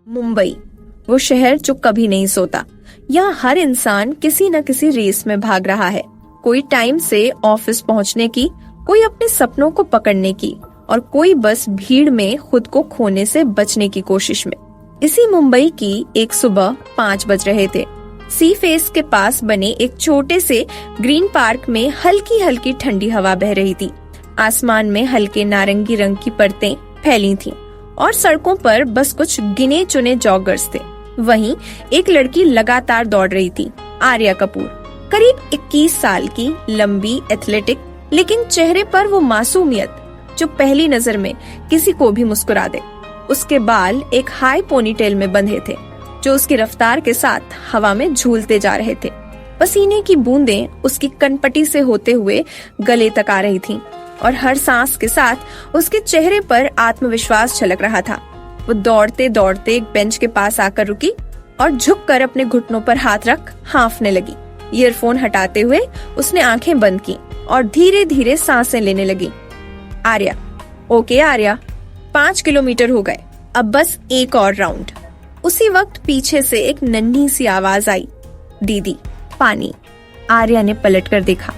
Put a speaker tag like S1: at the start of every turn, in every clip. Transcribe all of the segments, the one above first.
S1: मुंबई, वो शहर जो कभी नहीं सोता। यहाँ हर इंसान किसी न किसी रेस में भाग रहा है। कोई टाइम से ऑफिस पहुँचने की, कोई अपने सपनों को पकड़ने की और कोई बस भीड़ में खुद को खोने से बचने की कोशिश में। इसी मुंबई की एक सुबह 5 बज रहे थे। सी फेस के पास बने एक छोटे से ग्रीन पार्क में हल्की हल्की ठंडी हवा बह रही थी। आसमान में हल्के नारंगी रंग की परतें फैली थीं और सड़कों पर बस कुछ गिने चुने जॉगर्स थे। वहीं एक लड़की लगातार दौड़ रही थी, आर्या कपूर, करीब 21 साल की, लंबी, एथलेटिक, लेकिन चेहरे पर वो मासूमियत जो पहली नजर में किसी को भी मुस्कुरा दे। उसके बाल एक हाई पोनीटेल में बंधे थे जो उसकी रफ्तार के साथ हवा में झूलते जा रहे थे। पसीने की बूंदें उसकी कनपटी से होते हुए गले तक आ रही थीं और हर सांस के साथ उसके चेहरे पर आत्मविश्वास झलक रहा था। वो दौड़ते दौड़ते एक बेंच के पास आकर रुकी और झुककर अपने घुटनों पर हाथ रख हांफने लगी। ईयरफोन हटाते हुए उसने आंखें बंद की और धीरे धीरे सांसें लेने लगी। आर्या, ओके आर्या, 5 किलोमीटर हो गए, अब बस एक और राउंड। उसी वक्त पीछे से एक नन्ही सी आवाज आई, दीदी पानी। आर्या ने पलट कर देखा।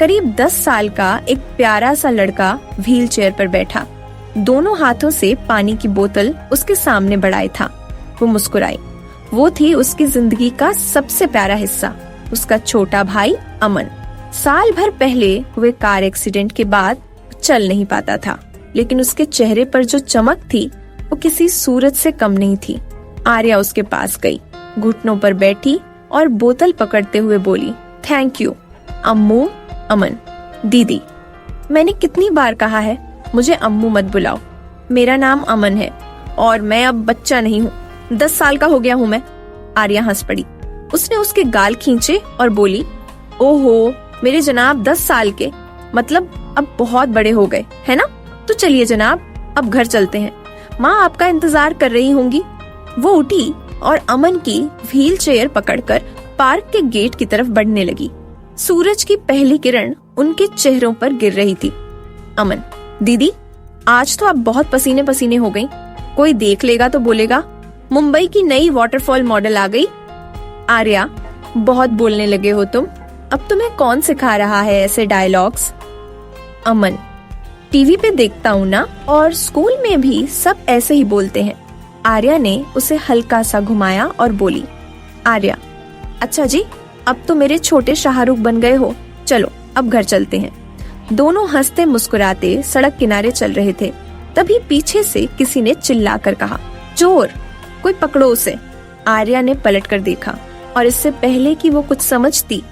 S1: करीब 10 साल का एक प्यारा सा लड़का व्हील चेयर पर बैठा, दोनों हाथों से पानी की बोतल उसके सामने बढ़ाए था। वो मुस्कुराई। वो थी उसकी जिंदगी का सबसे प्यारा हिस्सा, उसका छोटा भाई अमन। साल भर पहले हुए कार एक्सीडेंट के बाद चल नहीं पाता था, लेकिन उसके चेहरे पर जो चमक थी वो किसी सूरज से कम नहीं थी। आर्या उसके पास गई, घुटनों पर बैठी और बोतल पकड़ते हुए बोली, थैंक यू अम्मू। अमन, दीदी, मैंने कितनी बार कहा है मुझे अम्मू मत बुलाओ। मेरा नाम अमन है और मैं अब बच्चा नहीं हूँ, 10 साल का हो गया हूँ मैं। आर्या हंस पड़ी। उसने उसके गाल खींचे और बोली, ओहो मेरे जनाब, 10 साल के मतलब अब बहुत बड़े हो गए है ना? तो चलिए जनाब, अब घर चलते हैं, माँ आपका इंतजार कर रही होंगी। वो उठी और अमन की व्हील चेयर पकड़कर पार्क के गेट की तरफ बढ़ने लगी। सूरज की पहली किरण उनके चेहरों पर गिर रही थी। अमन, दीदी आज तो आप बहुत पसीने पसीने हो गई, कोई देख लेगा तो बोलेगा मुंबई की नई वाटरफॉल मॉडल आ गई। आर्या, बहुत बोलने लगे हो तुम, अब तुम्हें कौन सिखा रहा है ऐसे डायलॉग्स? अमन, टीवी पे देखता हूँ ना, और स्कूल में भी सब ऐसे ही बोलते हैं। आर्या ने उसे हल्का सा घुमाया और बोली, आर्या, अच्छा जी, अब तो मेरे छोटे शाहरुख बन गए हो, चलो अब घर चलते हैं। दोनों हंसते मुस्कुराते सड़क किनारे चल रहे थे। तभी पीछे से किसी ने चिल्लाकर कहा, चोर, कोई पकड़ो उसे। आर्या ने पलट कर देखा और इससे पहले कि वो कुछ समझती,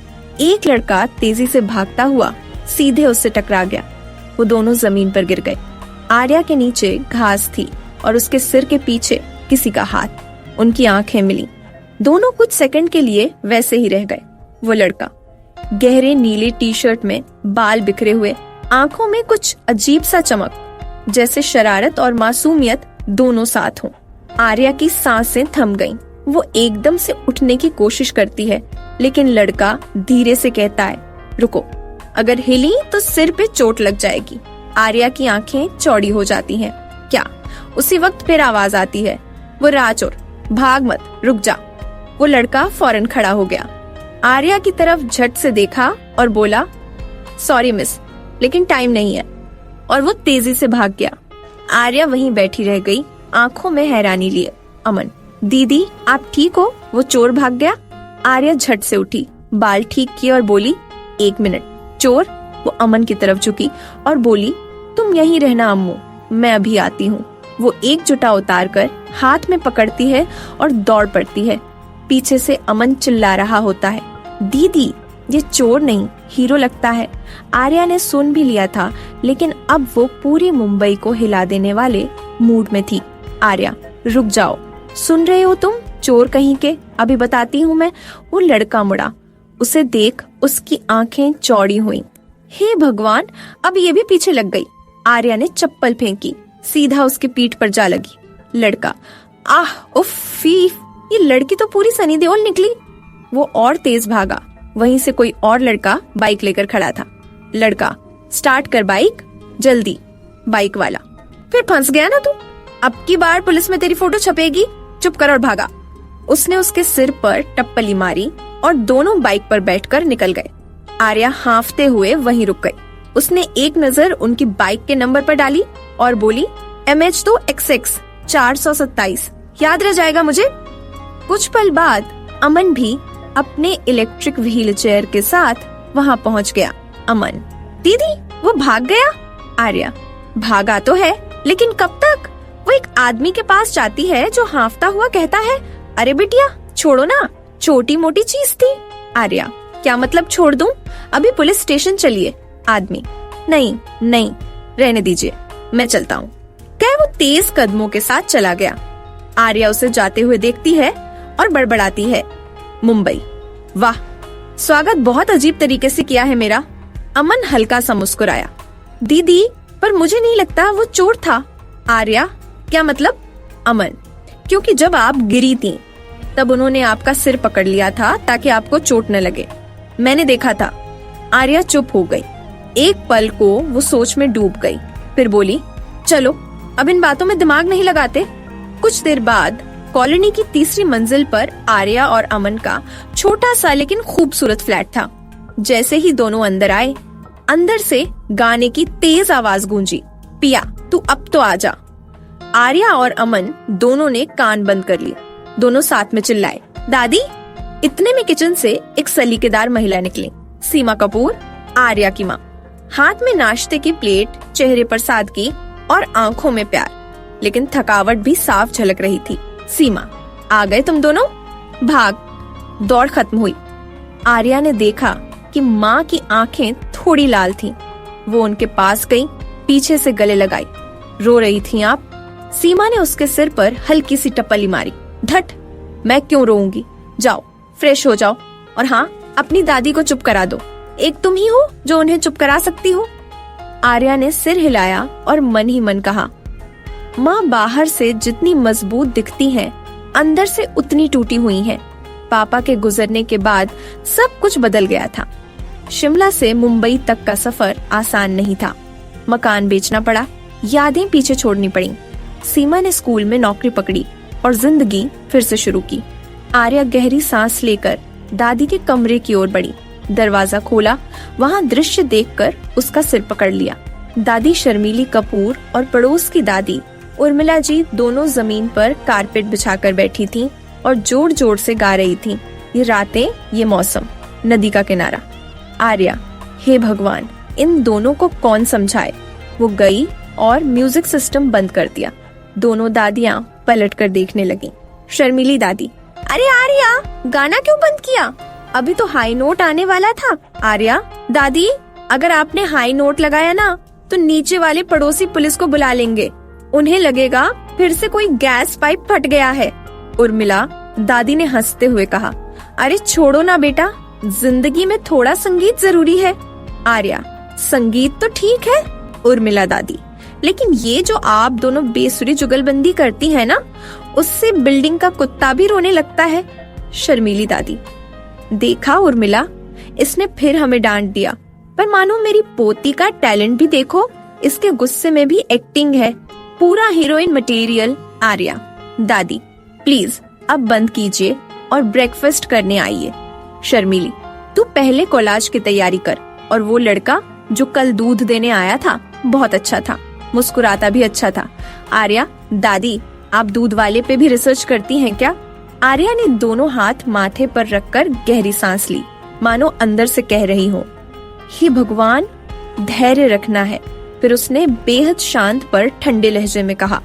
S1: एक लड़का तेजी से भागता हुआ सीधे उससे टकरा गया। वो दोनों जमीन पर गिर गए। आर्या के नीचे घास थी और उसके सिर के पीछे किसी का हाथ। उनकी आंखें मिली। दोनों कुछ सेकंड के लिए वैसे ही रह गए। वो लड़का गहरे नीले टी शर्ट में, बाल बिखरे हुए, आंखों में कुछ अजीब सा चमक, जैसे शरारत और मासूमियत दोनों साथ हों। आर्या की सांसें थम गईं। वो एकदम से उठने की कोशिश करती है, लेकिन लड़का धीरे से कहता है, रुको, अगर हिली तो सिर पे चोट लग जाएगी। आर्या की आंखें चौड़ी हो जाती हैं। क्या? उसी वक्त फिर आवाज आती है, वो रहा चोर, भाग मत, रुक जा। वो लड़का फौरन खड़ा हो गया, आर्या की तरफ झट से देखा और बोला, सॉरी मिस, लेकिन टाइम नहीं है, और वो तेजी से भाग गया। आर्या वहीं बैठी रह गई, आंखों में हैरानी लिए। अमन, दीदी आप ठीक हो? वो चोर भाग गया? आर्या झट से उठी, बाल ठीक किए और बोली, 1 मिनट, चोर? वो अमन की तरफ झुकी और बोली, तुम यहीं रहना अम्मू, मैं अभी आती हूँ। वो एक जुटा उतार कर हाथ में पकड़ती है और दौड़ पड़ती है। पीछे से अमन चिल्ला रहा होता है, दीदी ये चोर नहीं, हीरो लगता है। आर्या ने सुन भी लिया था, लेकिन अब वो पूरी मुंबई को हिला देने वाले मूड में थी। आर्या, रुक जाओ, सुन रहे हो तुम, चोर कहीं के, अभी बताती हूँ मैं। वो लड़का मुड़ा, उसे देख उसकी आंखें चौड़ी हुई। हे भगवान, अब ये भी पीछे लग गई। आर्या ने चप्पल फेंकी, सीधा उसकी पीठ पर जा लगी। लड़का, आह उफ़ी, ये लड़की तो पूरी सनी देओल निकली। वो और तेज भागा। वहीं से कोई और लड़का बाइक लेकर खड़ा था। लड़का, स्टार्ट कर बाइक, जल्दी। बाइक वाला, फिर फंस गया ना तू, अब की बार पुलिस में तेरी फोटो छपेगी। चुप कर और भागा। उसने उसके सिर पर टप्पली मारी और दोनों बाइक पर बैठकर निकल गए। आर्या हांफते हुए वहीं रुक गई। उसने एक नजर उनकी बाइक के नंबर पर डाली और बोली, MH तो XX 427, याद रह जाएगा मुझे। कुछ पल बाद अमन भी अपने इलेक्ट्रिक व्हील चेयर के साथ वहाँ पहुँच गया। अमन, दीदी वो भाग गया। आर्या, भागा तो है, लेकिन कब तक? वो एक आदमी के पास जाती है जो हांफता हुआ कहता है, अरे बिटिया छोड़ो ना, छोटी मोटी चीज थी। आर्या, क्या मतलब छोड़ दूं? अभी पुलिस स्टेशन चलिए। आदमी, नहीं नहीं, रहने दीजिए, मैं चलता हूँ। क्या वो तेज कदमों के साथ चला गया। आर्या उसे जाते हुए देखती है और बड़बड़ाती है, मुंबई, वाह, स्वागत बहुत अजीब तरीके से किया है मेरा। अमन हल्का सा मुस्कुराया, दीदी पर मुझे नहीं लगता वो चोर था। आर्या, क्या मतलब? अमन, क्योंकि जब आप गिरी थी तब उन्होंने आपका सिर पकड़ लिया था ताकि आपको चोट न लगे, मैंने देखा था। आर्या चुप हो गई। एक पल को वो सोच में डूब गई, फिर बोली, चलो अब इन बातों में दिमाग नहीं लगाते। कुछ देर बाद कॉलोनी की तीसरी मंजिल पर आर्या और अमन का छोटा सा लेकिन खूबसूरत फ्लैट था। जैसे ही दोनों अंदर आए, अंदर से गाने की तेज आवाज गूंजी, पिया तू अब तो आजा। आर्या और अमन दोनों ने कान बंद कर लिए। दोनों साथ में चिल्लाए, दादी। इतने में किचन से एक सलीकेदार महिला निकली, सीमा कपूर, आर्या की माँ। हाथ में नाश्ते की प्लेट, चेहरे पर सादगी और आंखों में प्यार, लेकिन थकावट भी साफ झलक रही थी। सीमा, आ गए तुम दोनों? भाग दौड़ खत्म हुई। आर्या ने देखा कि माँ की आंखें थोड़ी लाल थीं। वो उनके पास गई, पीछे से गले लगाई। रो रही थी आप? सीमा ने उसके सिर पर हल्की सी टप्पली मारी, धट, मैं क्यों रोऊंगी, जाओ फ्रेश हो जाओ, और हाँ, अपनी दादी को चुप करा दो, एक तुम ही हो जो उन्हें चुप करा सकती हो। आर्या ने सिर हिलाया और मन ही मन कहा, माँ बाहर से जितनी मजबूत दिखती हैं, अंदर से उतनी टूटी हुई हैं। पापा के गुजरने के बाद सब कुछ बदल गया था। शिमला से मुंबई तक का सफर आसान नहीं था। मकान बेचना पड़ा, यादें पीछे छोड़नी पड़ी। सीमा ने स्कूल में नौकरी पकड़ी और जिंदगी फिर से शुरू की। आर्या गहरी सांस लेकर दादी के कमरे की ओर बढ़ी। दरवाजा खोला, वहाँ दृश्य देखकर उसका सिर पकड़ लिया। दादी शर्मीली कपूर और पड़ोस की दादी उर्मिला जी दोनों जमीन पर कारपेट बिछाकर बैठी थीं और जोर जोर से गा रही थीं, ये रातें, ये मौसम, नदी का किनारा। आर्या, हे भगवान, इन दोनों को कौन समझाए। वो गई और म्यूजिक सिस्टम बंद कर दिया। दोनों दादियाँ पलट कर देखने लगी। शर्मीली दादी, अरे आर्या, गाना क्यों बंद किया? अभी तो हाई नोट आने वाला था। आर्या, दादी, अगर आपने हाई नोट लगाया ना तो नीचे वाले पड़ोसी पुलिस को बुला लेंगे, उन्हें लगेगा फिर से कोई गैस पाइप फट गया है। उर्मिला दादी ने हंसते हुए कहा, अरे छोड़ो ना बेटा, जिंदगी में थोड़ा संगीत जरूरी है। आर्या, संगीत तो ठीक है। उर्मिला दादी, लेकिन ये जो आप दोनों बेसुरी जुगलबंदी करती है ना, उससे बिल्डिंग का कुत्ता भी रोने लगता है। शर्मीली दादी, देखा उर्मिला, इसने फिर हमें डांट दिया, पर मानो मेरी पोती का टैलेंट भी देखो, इसके गुस्से में भी एक्टिंग है, पूरा हीरोइन मटेरियल। आर्या दादी, प्लीज अब बंद कीजिए और ब्रेकफास्ट करने आइए। शर्मीली, तू पहले कोलाज की तैयारी कर, और वो लड़का जो कल दूध देने आया था बहुत अच्छा था, मुस्कुराता भी अच्छा था। आर्या दादी, आप दूध वाले पे भी रिसर्च करती हैं क्या? आर्या ने दोनों हाथ माथे पर रखकर गहरी सांस ली, मानो अंदर से कह रही हो, हे भगवान, धैर्य रखना है। फिर उसने बेहद शांत पर ठंडे लहजे में कहा,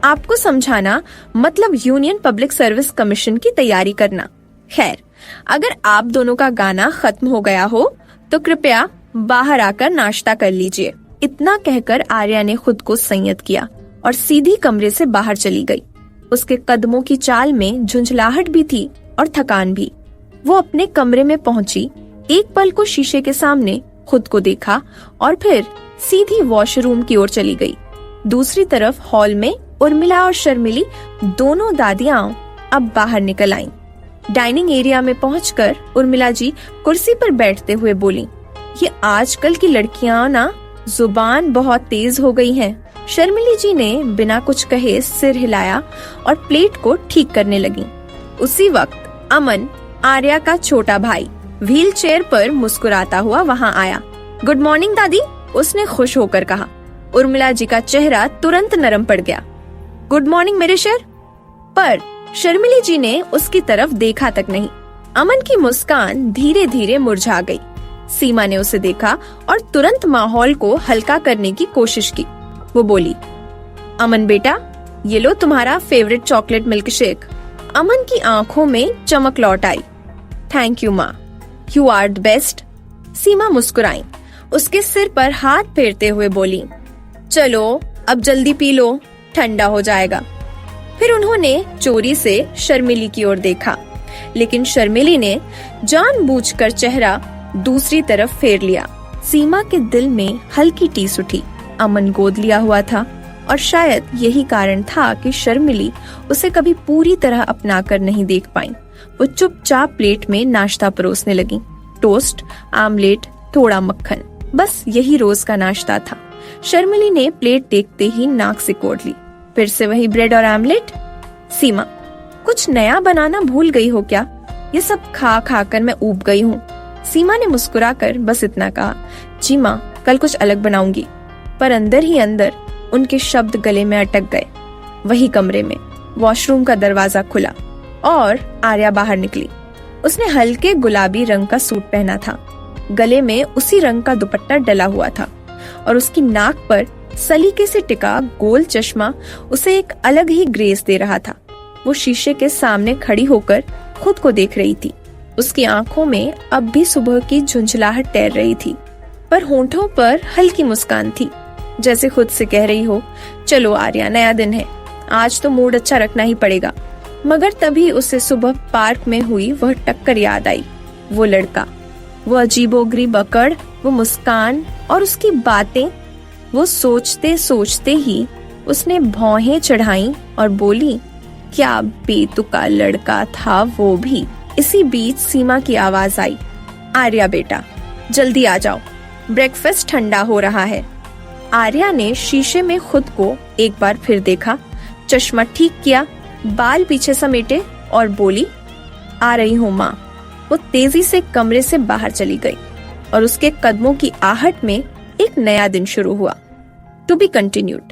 S1: आपको समझाना मतलब यूनियन पब्लिक सर्विस कमीशन की तैयारी करना। खैर, अगर आप दोनों का गाना खत्म हो गया हो तो कृपया बाहर आकर नाश्ता कर लीजिए। इतना कहकर आर्या ने खुद को संयत किया और सीधी कमरे से बाहर चली गई। उसके कदमों की चाल में झुंझलाहट भी थी और थकान भी। वो अपने कमरे में पहुंची, एक पल को शीशे के सामने खुद को देखा और फिर सीधी वॉशरूम की ओर चली गई। दूसरी तरफ हॉल में उर्मिला और शर्मिली दोनों दादियां अब बाहर निकल आईं। डाइनिंग एरिया में पहुंचकर उर्मिला जी कुर्सी पर बैठते हुए बोली, ये आजकल की लड़कियां ना जुबान बहुत तेज हो गई हैं। शर्मिली जी ने बिना कुछ कहे सिर हिलाया और प्लेट को ठीक करने लगी। उसी वक्त अमन, आर्या का छोटा भाई, व्हील चेयर पर मुस्कुराता हुआ वहाँ आया। गुड मॉर्निंग दादी, उसने खुश होकर कहा। उर्मिला जी का चेहरा तुरंत नरम पड़ गया। गुड मॉर्निंग मेरे शेर। पर शर्मिली जी ने उसकी तरफ देखा तक नहीं। अमन की मुस्कान धीरे धीरे मुरझा गई। सीमा ने उसे देखा और तुरंत माहौल को हल्का करने की कोशिश की। वो बोली, अमन बेटा, ये लो तुम्हारा फेवरेट चॉकलेट मिल्क शेक। अमन की आंखों में चमक लौट आई। थैंक यू माँ, यू आर द बेस्ट। सीमा मुस्कुराई, उसके सिर पर हाथ फेरते हुए बोली, चलो अब जल्दी पी लो, ठंडा हो जाएगा। फिर उन्होंने चोरी से शर्मिली की ओर देखा, लेकिन शर्मिली ने जानबूझकर चेहरा दूसरी तरफ फेर लिया। सीमा के दिल में हल्की टीस उठी। अमन गोद लिया हुआ था और शायद यही कारण था कि शर्मिली उसे कभी पूरी तरह अपना कर नहीं देख पाई। वो चुपचाप प्लेट में नाश्ता परोसने लगी। टोस्ट, आमलेट, थोड़ा मक्खन, बस यही रोज का नाश्ता था। शर्मिली ने प्लेट देखते ही नाक सिकोड़ ली। फिर से वही ब्रेड और आमलेट। सीमा, कुछ नया बनाना भूल गई हो क्या? ये सब खा खा कर मैं ऊब गई हूँ। सीमा ने मुस्कुराकर बस इतना कहा, जी माँ, कल कुछ अलग बनाऊंगी। पर अंदर ही अंदर उनके शब्द गले में अटक गए। वही कमरे में वॉशरूम का दरवाजा खुला और आर्या बाहर निकली। उसने हल्के गुलाबी रंग का सूट पहना था, गले में उसी रंग का दुपट्टा डला हुआ था और उसकी नाक पर सलीके से टिका गोल चश्मा उसे एक अलग ही ग्रेस दे रहा था। वो शीशे के सामने खड़ी होकर खुद को देख रही थी। उसकी आंखों में अब भी सुबह की झुंझलाहट तैर रही थी, पर होंठों पर हल्की मुस्कान थी, जैसे खुद से कह रही हो, चलो आर्या, नया दिन है, आज तो मूड अच्छा रखना ही पड़ेगा। मगर तभी उसे सुबह पार्क में हुई वह टक्कर याद आई। वो लड़का, वो अजीबोगरीब अकड़, वो मुस्कान और उसकी बातें। वो सोचते सोचते ही उसने भौहें चढ़ाई और बोली, क्या बेतुका लड़का था वो भी। इसी बीच सीमा की आवाज आई, आर्या बेटा, जल्दी आ जाओ, ब्रेकफास्ट ठंडा हो रहा है। आर्या ने शीशे में खुद को एक बार फिर देखा, चश्मा ठीक किया, बाल पीछे समेटे और बोली, आ रही हूँ माँ। वो तेजी से कमरे से बाहर चली गई और उसके कदमों की आहट में एक नया दिन शुरू हुआ। To be continued.